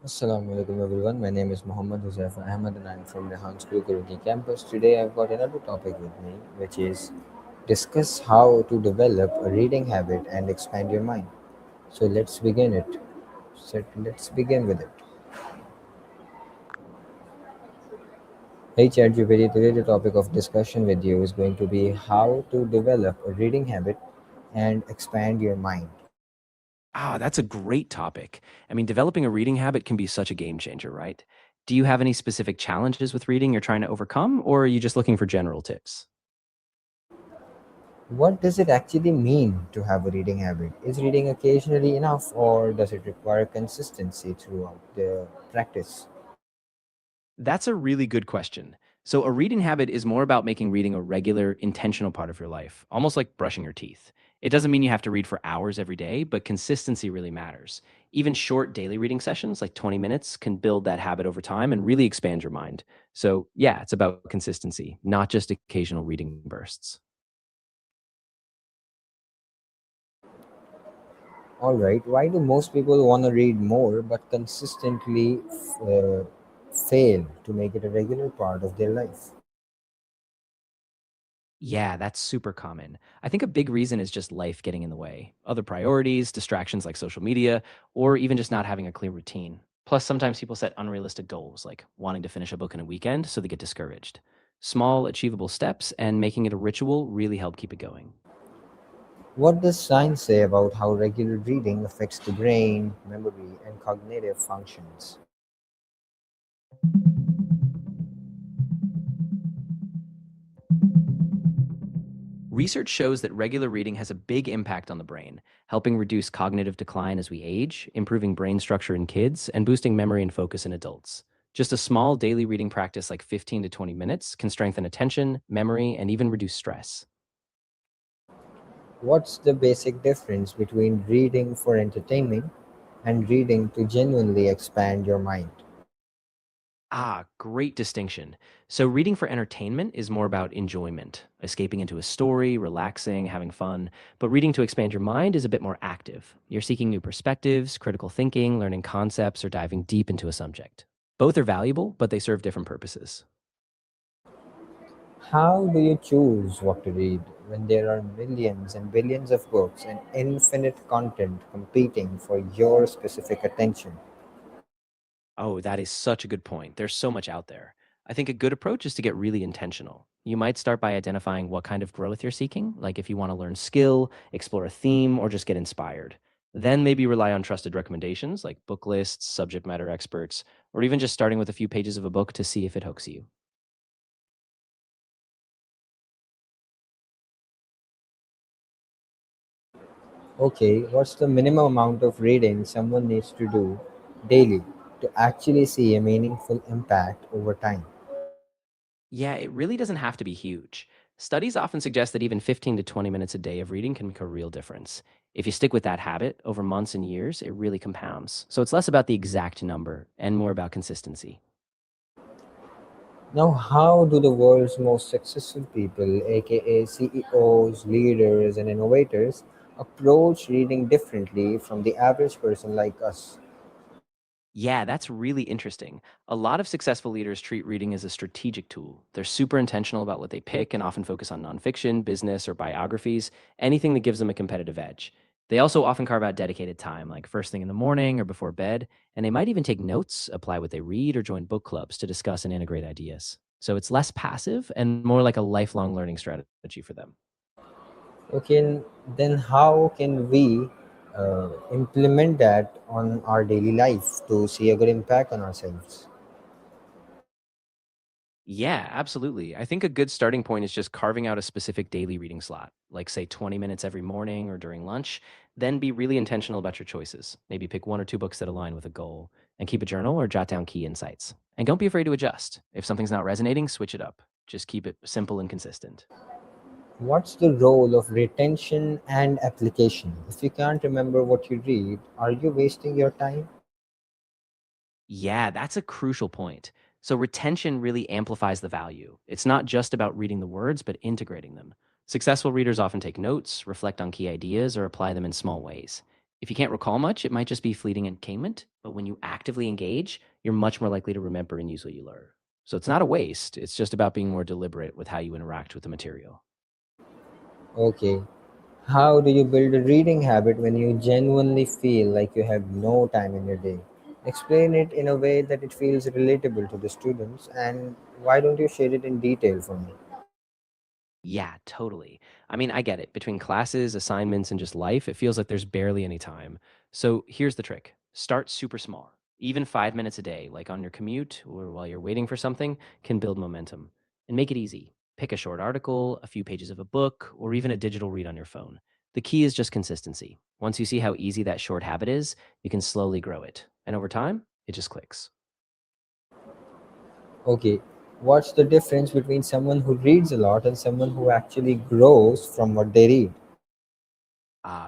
Alaikum everyone. My name is Huzaifah Ahmed and I'm from Rehan Korangi campus. Today I've got another topic with me, which is discuss how to develop a reading habit and expand your mind. So let's begin it. Let's begin with it. Hey ChatGPT, today the topic of discussion with you is going to be how to develop a reading habit and expand your mind. Ah, that's a great topic. I mean, developing a reading habit can be such a game changer, right? Do you have any specific challenges with reading you're trying to overcome, or are you just looking for general tips? What does it actually mean to have a reading habit? Is reading occasionally enough or does it require consistency throughout the practice? That's a really good question. So, a reading habit is more about making reading a regular, intentional part of your life, almost like brushing your teeth. It doesn't mean you have to read for hours every day, but consistency really matters. Even short daily reading sessions, like 20 minutes, can build that habit over time and really expand your mind. So, yeah, it's about consistency, not just occasional reading bursts. All right, why do most people want to read more but consistently uh, fail to make it a regular part of their life? Yeah, that's super common. I think a big reason is just life getting in the way. Other priorities, distractions like social media, or even just not having a clear routine. Plus, sometimes people set unrealistic goals, like wanting to finish a book in a weekend, so they get discouraged. Small, achievable steps and making it a ritual really help keep it going. What does science say about how regular reading affects the brain, memory, and cognitive functions? Research shows that regular reading has a big impact on the brain, helping reduce cognitive decline as we age, improving brain structure in kids, and boosting memory and focus in adults. Just a small daily reading practice like 15 to 20 minutes can strengthen attention, memory, and even reduce stress. What's the basic difference between reading for entertainment and reading to genuinely expand your mind? Ah, great distinction. So, reading for entertainment is more about enjoyment, escaping into a story, relaxing, having fun. But reading to expand your mind is a bit more active. You're seeking new perspectives, critical thinking, learning concepts, or diving deep into a subject. Both are valuable, but they serve different purposes. How do you choose what to read when there are millions and billions of books and infinite content competing for your specific attention? Oh, that is such a good point. There's so much out there. I think a good approach is to get really intentional. You might start by identifying what kind of growth you're seeking, like if you want to learn skill, explore a theme, or just get inspired. Then maybe rely on trusted recommendations like book lists, subject matter experts, or even just starting with a few pages of a book to see if it hooks you. Okay, what's the minimum amount of reading someone needs to do daily to actually see a meaningful impact over time? Yeah, it really doesn't have to be huge. Studies often suggest that even 15 to 20 minutes a day of reading can make a real difference. If you stick with that habit over months and years, it really compounds. So it's less about the exact number and more about consistency. Now, how do the world's most successful people, aka CEOs, leaders, and innovators, approach reading differently from the average person like us? Yeah, that's really interesting. A lot of successful leaders treat reading as a strategic tool. They're super intentional about what they pick and often focus on nonfiction, business, or biographies, anything that gives them a competitive edge. They also often carve out dedicated time, like first thing in the morning or before bed, and they might even take notes, apply what they read, or join book clubs to discuss and integrate ideas. So it's less passive and more like a lifelong learning strategy for them. Okay, then how can we implement that on our daily life to see a good impact on ourselves? Yeah, absolutely. I think a good starting point is just carving out a specific daily reading slot, like say 20 minutes every morning or during lunch. Then be really intentional about your choices. Maybe pick one or two books that align with a goal and keep a journal or jot down key insights. And don't be afraid to adjust. If something's not resonating, switch it up. Just keep it simple and consistent. What's the role of retention and application? If you can't remember what you read, are you wasting your time? Yeah, that's a crucial point. So retention really amplifies the value. It's not just about reading the words, but integrating them. Successful readers often take notes, reflect on key ideas, or apply them in small ways. If you can't recall much, it might just be fleeting entertainment, but when you actively engage, you're much more likely to remember and use what you learn. So it's not a waste, it's just about being more deliberate with how you interact with the material. Okay. How do you build a reading habit when you genuinely feel like you have no time in your day? Explain it in a way that it feels relatable to the students, and why don't you share it in detail for me? Yeah, totally. I mean, I get it. Between classes, assignments, and just life, it feels like there's barely any time. So here's the trick: start super small. Even 5 minutes a day, like on your commute or while you're waiting for something, can build momentum. And make it easy. Pick a short article, a few pages of a book, or even a digital read on your phone. The key is just consistency. Once you see how easy that short habit is, you can slowly grow it. And over time, it just clicks. Okay, what's the difference between someone who reads a lot and someone who actually grows from what they read?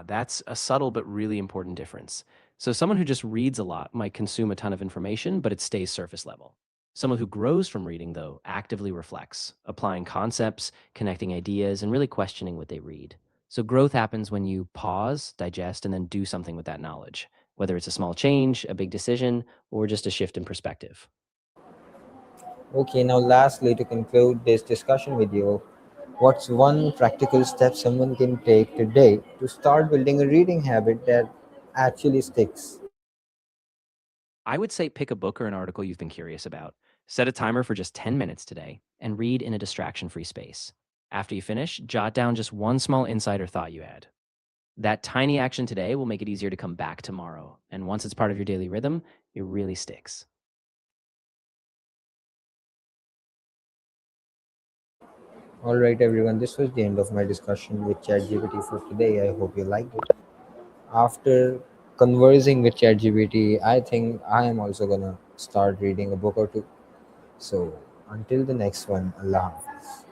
That's a subtle but really important difference. So, someone who just reads a lot might consume a ton of information, but it stays surface level. Someone who grows from reading, though, actively reflects, applying concepts, connecting ideas, and really questioning what they read. So, growth happens when you pause, digest, and then do something with that knowledge, whether it's a small change, a big decision, or just a shift in perspective. Okay, now lastly, to conclude this discussion with you, what's one practical step someone can take today to start building a reading habit that actually sticks? I would say pick a book or an article you've been curious about. Set a timer for just 10 minutes today and read in a distraction free space. After you finish, jot down just one small insight or thought you had. That tiny action today will make it easier to come back tomorrow. And once it's part of your daily rhythm, it really sticks. All right, everyone, this was the end of my discussion with ChatGPT for today. I hope you liked it. After conversing with ChatGPT, I think I am also gonna start reading a book or two. So, until the next one, Allah Hafiz.